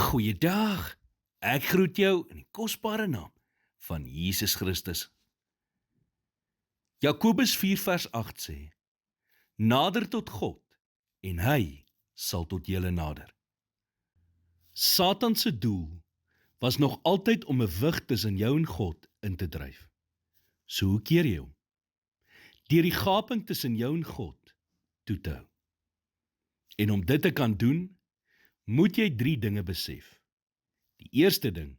Goeiedag. Ek groet jou in die kosbare naam van Jesus Christus. Jakobus 4 vers 8 sê: Nader tot God en hy sal tot julle nader. Satan se doel was nog altyd om 'n wig tussen jou en God in te dryf. So hoe keer jy hom? Deur die gaping tussen jou en God toe te hou. En om dit te kan doen, moet jy 3 dinge besef. Die eerste ding,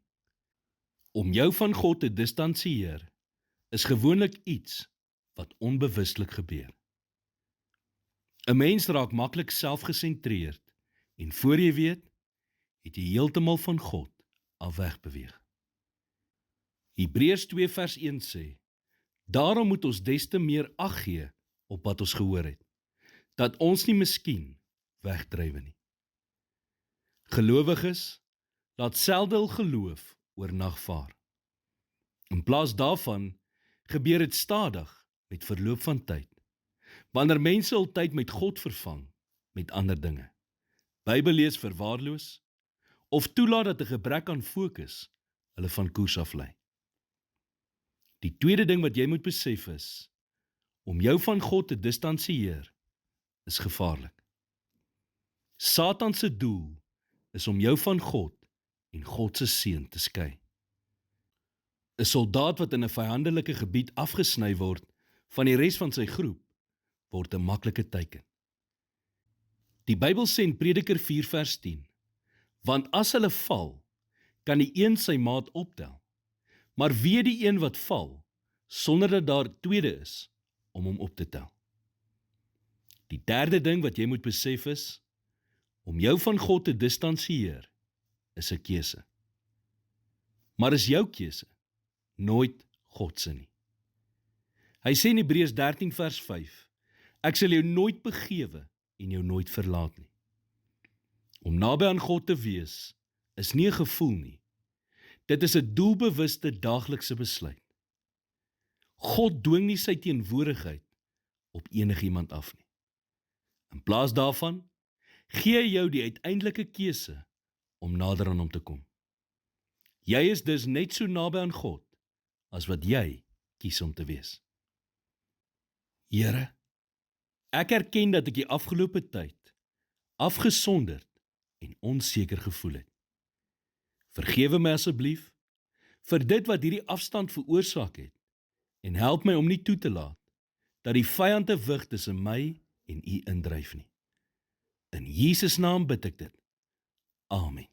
om jou van God te distansieer, is gewoonlik iets wat onbewustelik gebeur. 'n Mens raak maklik selfgesentreerd en voor jy weet, het jy heeltemal van God af wegbeweeg. Hebreërs 2 vers 1 sê: Daarom moet ons des te meer ag gee op wat ons gehoor het, dat ons nie miskien wegdrywe nie. Gelowiges laat selde hul geloof oornag vaar. In plaas daarvan gebeur dit stadig met verloop van tyd, wanneer mense hul tyd met God vervang met ander dinge, Bybellees verwaarloos, of toelaat dat 'n gebrek aan fokus hulle van koers aflei. Die tweede ding wat jy moet besef is, om jou van God te distansieer, is gevaarlik. Satan se doel is om jou van God en God se seën te skei. 'n Soldaat wat in 'n vyandelike gebied afgesny word van die res van sy groep, word 'n maklike teiken. Die Bybel sê in Prediker 4 vers 10, want as hulle val, kan die een sy maat optel, maar wee die een wat val, sonder dat daar tweede is om hom op te tel. Die derde ding wat jy moet besef is, om jou van God te distansieer, is 'n keuse. Maar is jou keuse, nooit God se nie. Hy sê in Hebreërs 13 vers 5, ek sal jou nooit begewe en jou nooit verlaat nie. Om naby aan God te wees, is nie 'n gevoel nie. Dit is 'n doelbewuste daaglikse besluit. God dwing nie sy teenwoordigheid op enigiemand af nie. In plaas daarvan, gee hy jou die uiteindelike keuse om nader aan hom te kom. Jy is dus net so naby aan God as wat jy kies om te wees. Here, ek erken dat ek die afgelope tyd afgesonderd en onseker gevoel het. Vergewe my asseblief vir dit wat hierdie afstand veroorsaak het en help my om nie toe te laat dat die vyand 'n wig tussen my en U indryf nie. In Jesus naam bid ek dit. Amen.